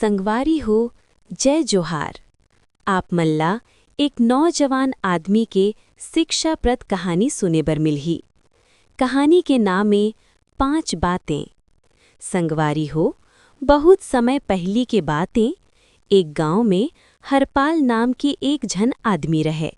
संगवारी हो जय जोहार। आप मल्ला एक नौजवान आदमी के शिक्षाप्रद कहानी सुने बर मिलही। कहानी के नाम में 5 बातें। संगवारी हो बहुत समय पहली के बातें। एक गांव में हरपाल नाम के एक झन आदमी रहे।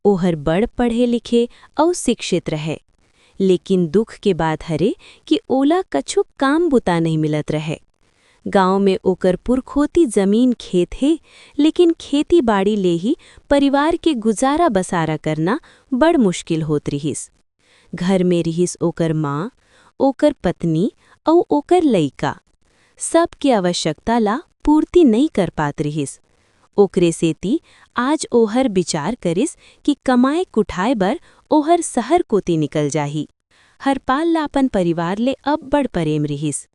ओहर बड़ पढ़े लिखे और शिक्षित रहे, लेकिन दुख के बात हरे कि ओला कछु काम बुता नहीं मिलत रहे। गांव में ओकर पुरखोती जमीन खेत है, लेकिन खेती बाड़ी ले ही परिवार के गुजारा बसारा करना बड़ मुश्किल होत रहिस। घर में रहिस ओकर माँ, ओकर पत्नी और ओकर लइका। सब के आवश्यकता ला पूर्ति नहीं कर पात रहिस। ओकरे सेती आज ओहर विचार करिस कि कमाए कुठाए बर ओहर शहर कोती निकल जाही। हरपाल ला अपन परिवार ले अब बड़ प्रेम रहिस।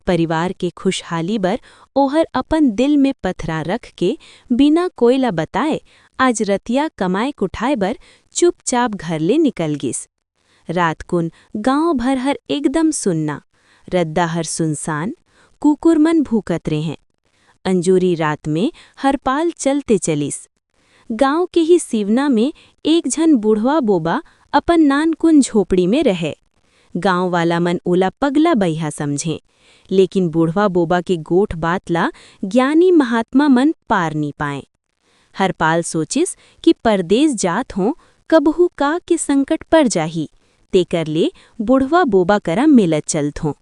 परिवार के खुशहाली बर ओहर अपन दिल में पथरा रख के बिना कोयला बताए आज रतिया कमाए कुठाए बर चुपचाप घर ले निकल गिस। रात कुन गांव भर हर एकदम सुन्ना, रद्दा हर सुनसान, कुकुरमन भूकत रहे। अंजूरी रात में हरपाल चलते चलिस। गांव के ही सिवना में एक झन बूढ़वा बोबा अपन नानकुन झोपड़ी में रहे। गांव वाला मन ओला पगला बैहा समझे, लेकिन बूढ़वा बोबा के गोठ बात ला ज्ञानी महात्मा मन पार नहीं पाए। हरपाल सोचिस कि परदेस जात हों कबहू का के संकट पड़ जाही, तेकर ले बूढ़वा बोबा करा मिलत चलत हों।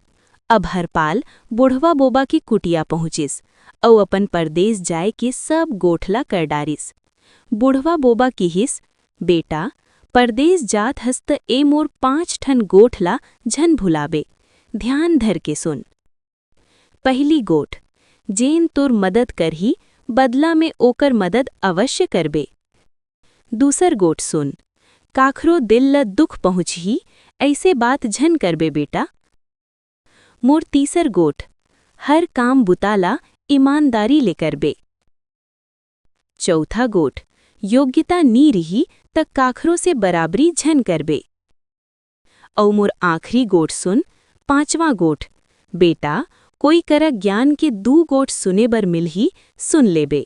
अब हरपाल बूढ़वा बोबा की कुटिया पहुँचिस और अपन परदेस जाए के सब गोठला कर डारिस। बूढ़वा बोबा किहिस, बेटा परदेस जात हस त ए मोर 5 ठन गोठला झन भुलाबे, ध्यान धर के सुन। पहली गोठ, जेन तोर मदद करही बदला में ओकर मदद अवश्य करबे। दूसर गोठ सुन, काखरो दिल ल दुख पहुँचही ऐसे बात झन करबे बेटा। मोर तीसर गोठ, हर काम बुताला ईमानदारी ले करबे। चौथा गोठ, योग्यता नी रही त काखरो से बराबरी झन करबे। औ मोर आखिरी गोठ सुन, 5वां गोठ, बेटा कोई करा ज्ञान के 2 गोठ सुने बर मिलही, सुन लेबे।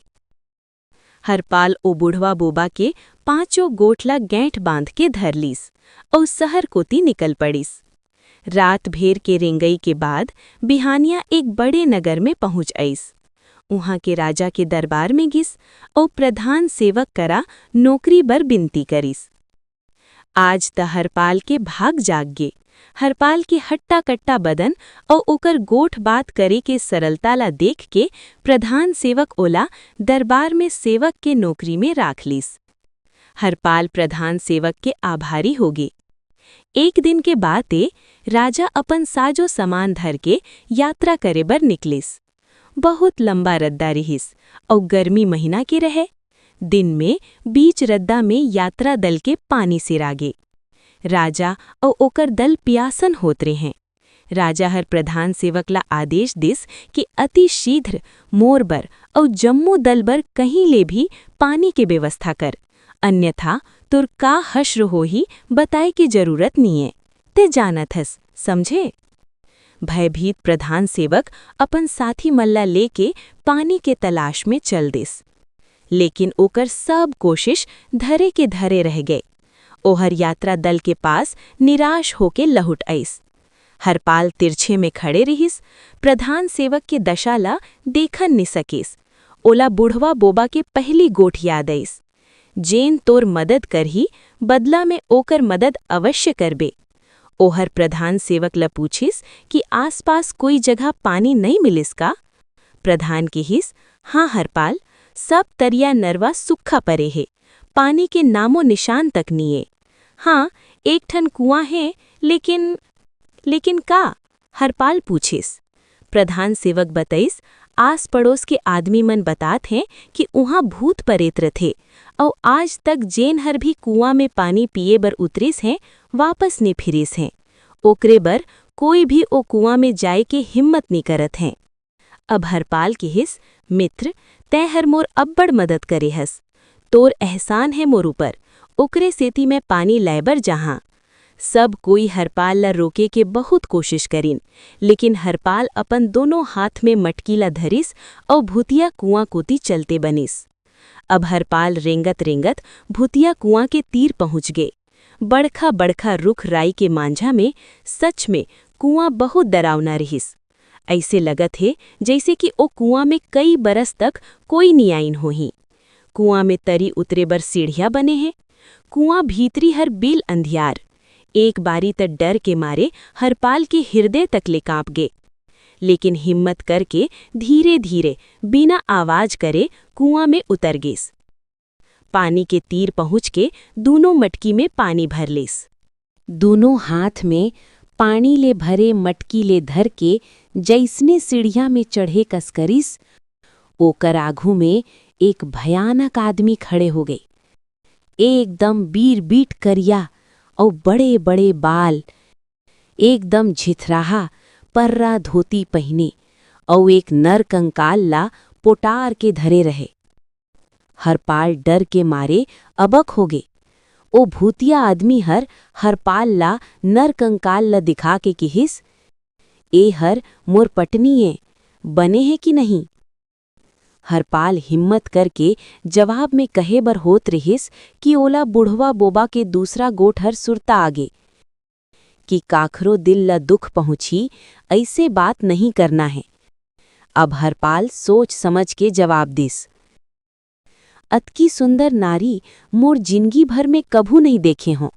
हरपाल ओ बुढ़वा बोबा के 5 गोठला गैंठ बांध के धर लीस और शहर कोती निकल पड़िस। रात भेर के रेंगई के बाद बिहानिया एक बड़े नगर में पहुंच आईस। उहाँ के राजा के दरबार में गिस और प्रधान सेवक करा नौकरी बर बिनती करिस। आज त हरपाल के भाग जाग गे। हरपाल के हट्टा कट्टा बदन और ओकर गोठ बात करे के सरलता ला देख के प्रधान सेवक ओला दरबार में सेवक के नौकरी में राख लीस। हरपाल प्रधान सेवक के आभारी होगे। एक दिन के बाते राजा अपन साजो सामान धर के यात्रा करे बर निकलिस। बहुत लंबा रद्दा रहिस और गर्मी महीना के रहे। दिन में बीच रद्दा में यात्रा दल के पानी सिरागे। राजा और ओकर दल प्यासन होत रहे। राजा हर प्रधान सेवक ला आदेश दिस कि अति शीघ्र मोर बर और जम्मू दल बर कहीं ले भी पानी के व्यवस्था कर, अन्यथा तुर का हश्र हो ही बताए की जरूरत नहीं है, ते जानत हस, समझे। भयभीत प्रधान सेवक अपन साथी मल्ला लेके पानी के तलाश में चल दिस, लेकिन ओकर सब कोशिश धरे के धरे रह गए। ओहर यात्रा दल के पास निराश होके लहुट आईस। हरपाल तिरछे में खड़े रहिस। प्रधान सेवक के दशा ला देखन नि सकिस। ओला बुढ़वा बोबा के पहली गोठ याद आईस, जेन तोर मदद करही बदला में ओकर मदद अवश्य करबे। ओहर प्रधान सेवक ला पूछिस कि आसपास कोई जगह पानी नहीं मिलिस का। प्रधान किहिस, हाँ हरपाल, सब तरिया नरवा सुखा परे है, पानी के नामो निशान तक नहीं है। हाँ, एक ठन कुआं है, लेकिन का? हरपाल पूछिस। प्रधान सेवक बताइस, आस पड़ोस के आदमी मन बातात हैं कि उहाँ भूत प्रेत थे और आज तक जेन हर भी कुआं में पानी पिए बर उतरिस हैं वापस नहीं फिरिस हैं। ओकरे बर कोई भी ओ कुआं में जाए के हिम्मत नहीं करत हैं। अब हरपाल किहिस, मित्र तै हर मोर अब्बड़ मदद करे हस, तोर एहसान है मोर ऊपर, ओकरे सेती मैं पानी लाए बर जहाँ। सब कोई हरपाल ला रोके के बहुत कोशिश करीन, लेकिन हरपाल अपन दोनों हाथ में मटकी ला धरिस और भूतिया कुआं कोती चलते बनिस। अब हरपाल रेंगत रेंगत भूतिया कुआं के तीर पहुंच गए। बड़खा बड़खा रुख राई के मांझा में सच में कुआं बहुत डरावना रहिस। ऐसे लगत है जैसे कि ओ कुआं में कई बरस तक कोई नहीं आइन होही। कुआं में तरी उतरे बर सीढ़ियां बने हैं। कुआं भीतरी हर बिल अंधियार। एक बारी त डर के मारे हरपाल के हृदय तक ले कांप गए, लेकिन हिम्मत करके धीरे धीरे बिना आवाज करे कुआं में उतर गेस। पानी के तीर पहुँच के दोनों मटकी में पानी भर लेस। दोनों हाथ में पानी ले भरे मटकी ले धर के जैसने सीढ़ियां में चढ़े कसकरिस, ओकर आघू में एक भयानक आदमी खड़े हो गए। एकदम बीर बीट करिया और बड़े बड़े बाल, एकदम झिथराहा पर्रा धोती पहने और एक नर कंकाल ला पोटार के धरे रहे। हरपाल डर के मारे अबक हो गए। ओ भूतिया आदमी हरपाल ला नर कंकाल ला दिखा के किहिस, ए हर मोर पटनीए बने है कि नहीं। हरपाल हिम्मत करके जवाब में कहे बर होत रहिस कि ओला बुढ़वा बोबा के दूसरा गोठ हर सुरता आगे, कि काखरो दिल ला दुख पहुंची, ऐसे बात नहीं करना है। अब हरपाल सोच समझ के जवाब दिस, अतकी सुंदर नारी मोर जिंदगी भर में कभू नहीं देखे हों।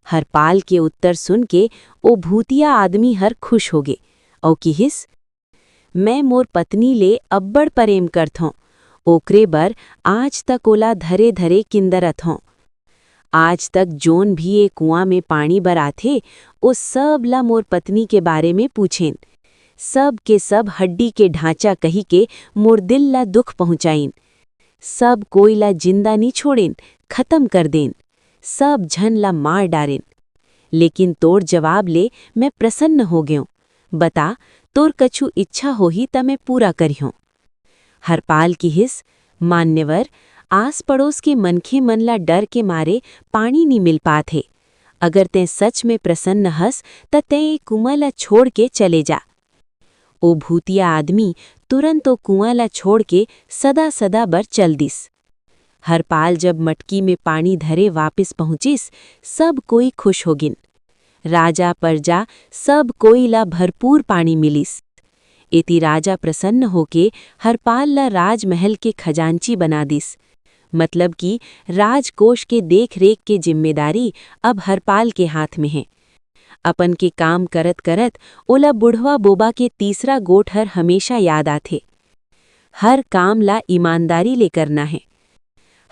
हरपाल के उत्तर सुन के ओ भूतिया आदमी हर खुश हो गए और किहिस, मैं मोर पत्नी ले अब्बड़ प्रेम करत हों, ओकरे बर आज तक ओला धरे धरे किंदरत हों। आज तक जोन भी ए कुआं में पानी बर आथे, ओ सब ला मोर पत्नी के बारे में पूछेन। सब के सब हड्डी के ढांचा कही के मोर दिल ला दुख पहुंचाइन। सब कोई ला जिंदा नहीं छोड़ेन, खत्म कर देन, सब झन ला मार डारेन। लेकिन तोर जवाब ले मैं प्रसन्न हो गयो। बता, तोर कछु इच्छा होही त मैं पूरा करियों। हरपाल की हिस, मान्यवर, आस पड़ोस के मनखे मन ला डर के मारे पानी नहीं मिल पाथे। अगर तैं सच में प्रसन्न हस त तैं ए कुआं ला छोड़ के चले जा। ओ भूतिया आदमी तुरंत ओ कुआं ला छोड़ के सदा सदा बर चल दिस। हरपाल जब मटकी में पानी धरे वापिस पहुंचिस, सब कोई खुश हो गिन। राजा प्रजा सब कोई ला भरपूर पानी मिलिस। इति राजा प्रसन्न होके हरपाल ला राजमहल के खजांची बना दिस। मतलब कि राजकोष के देख रेख के जिम्मेदारी अब हरपाल के हाथ में है। अपन के काम करत करत ओला बुढ़वा बोबा के तीसरा गोठ हर हमेशा याद आथे। हर काम ला ईमानदारी ले करना है।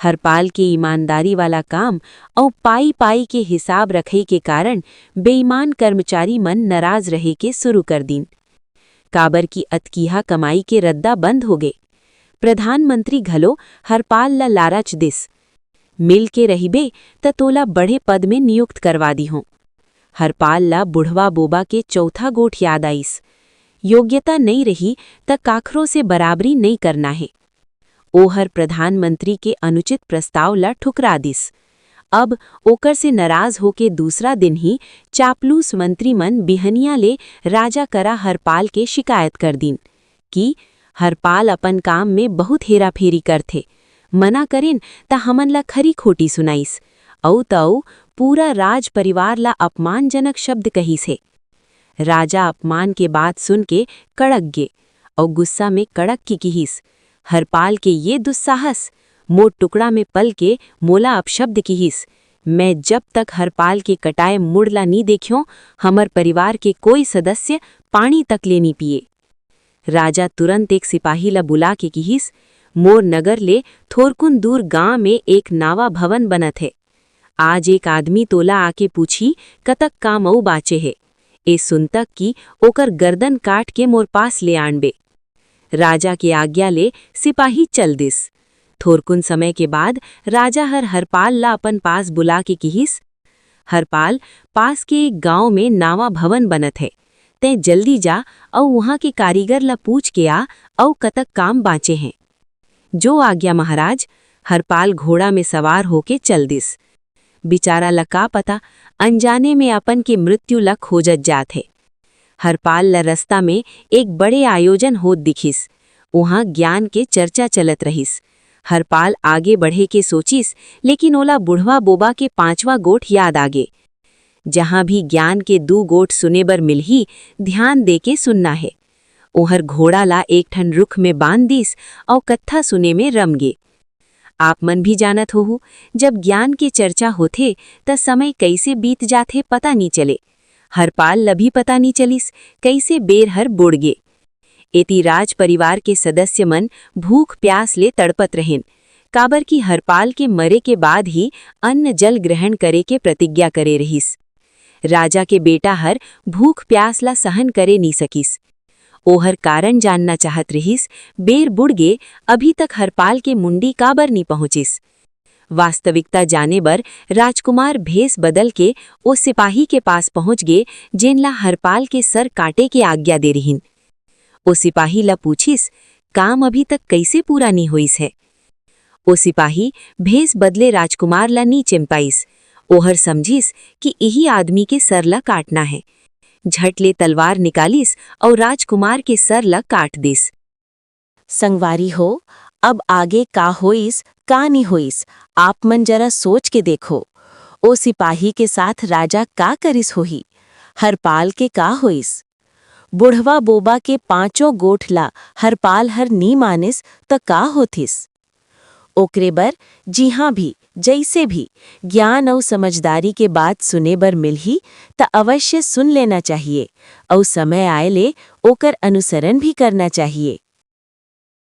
हरपाल के ईमानदारी वाला काम और पाई पाई के हिसाब रखे के कारण बेईमान कर्मचारी मन नाराज रहे के शुरू कर दीन। काबर की अतकीहा कमाई के रद्दा बंद हो गए। प्रधानमंत्री घलो हरपाल ला लालच दिस, मिल के रहिबे त तोला बड़े पद में नियुक्त करवा दी हों। हरपाल ला बुढ़वा बोबा के चौथा गोठ याद आईस। योग्यता नहीं रही त काखरों से बराबरी नहीं करना है। ओहर प्रधानमंत्री के अनुचित प्रस्ताव ला ठुकरा दिस। अब ओकर से नाराज होके दूसरा दिन ही चापलूस मंत्री मन बिहनिया ले राजा करा हरपाल के शिकायत कर दीन कि हरपाल अपन काम में बहुत हेराफेरी करथे। मना करेन त हमन ला खरी खोटी सुनाइस। औ तौ पूरा राज परिवार ला अपमानजनक शब्द कहिस है। राजा अपमान के बात सुन के कड़क गे और गुस्सा में कड़क की किहिस, हरपाल के ये दुस्साहस, मोट टुकड़ा में पल के मोला अपशब्द किहिस। मैं जब तक हरपाल के कटाए मुड़ला नी देखियों, हमर परिवार के कोई सदस्य पानी तक ले नी पिए। राजा तुरंत एक सिपाही ला बुला के किहिस, मोर नगर ले थोरकुन दूर गांव में एक नावा भवन बनत है। आज एक आदमी तोला आके पूछी कतक काम औ बाचे है। ए सुनतक की ओकर गर्दन काट के मोर पास ले आनबे। राजा के आज्ञा ले सिपाही चल दिस। थोरकुन समय के बाद राजा हरपाल ला अपन पास बुला के किहिस, हरपाल, पास के एक गांव में नावा भवन बनत है। तैं जल्दी जा और वहां के कारीगर ला पूछ के आ और कतक काम बाचे हैं। जो आज्ञा महाराज। हरपाल घोड़ा में सवार होके चल दिस। बेचारा लका पता अनजाने में अपन के मृत्यु लक हो जात है। हरपाल ल रस्ता में एक बड़े आयोजन होत दिखिस। वहाँ ज्ञान के चर्चा चलत रहिस। हरपाल आगे बढ़े के सोचिस, लेकिन ओला बुढ़वा बोबा के 5वां गोठ याद आगे। जहाँ भी ज्ञान के 2 गोठ सुने बर मिलही, ध्यान दे के सुनना है। ओहर घोड़ा ला एक ठन रुख में बांध दिस और कत्था सुने में रम गे। आप मन भी जानत होहू, जब ज्ञान के चर्चा होथे त समय कैसे बीत जाथे पता नहीं चले। हरपाल ला भी पता नहीं चलिस कैसे बेर हर बुड़ गे। एती राज परिवार के सदस्य मन भूख प्यास ले तड़पत रहें। काबर की हरपाल के मरे के बाद ही अन्न जल ग्रहण करे के प्रतिज्ञा करे रहिस। राजा के बेटा हर भूख प्यास ला सहन करे नी सकिस। ओहर कारण जानना चाहत रहिस, बेर बुड़ गे अभी तक हरपाल के मुंडी काबर नी पहुंचिस। वास्तविकता जाने बर राजकुमार भेस बदल के ओ सिपाही के पास पहुंच गे जेनला हरपाल के सर काटे के आज्ञा दे रहिन। ओ सिपाही ला पूछिस, काम अभी तक कैसे पूरा नी होइस है। ओ सिपाही भेस बदले राजकुमार ला नी चिंपाइस। ओहर समझिस कि यही आदमी के सर ला काटना है। झट ले तलवार निकालिस और राजकुमार के सर ला काट दिस। संगवारी हो, अब आगे का होइस का नी होइस, आप मन जरा सोच के देखो। ओ सिपाही के साथ राजा का करिस होही, हरपाल के का होइस। बुढ़वा बोबा के 5 गोठ ला हरपाल हर नी मानिस त का होथिस। ओकरे बर जिहाँ भी जैसे भी ज्ञान और समझदारी के बात सुने बर मिलही त अवश्य सुन लेना चाहिए और समय आए ले ओकर अनुसरण भी करना चाहिए।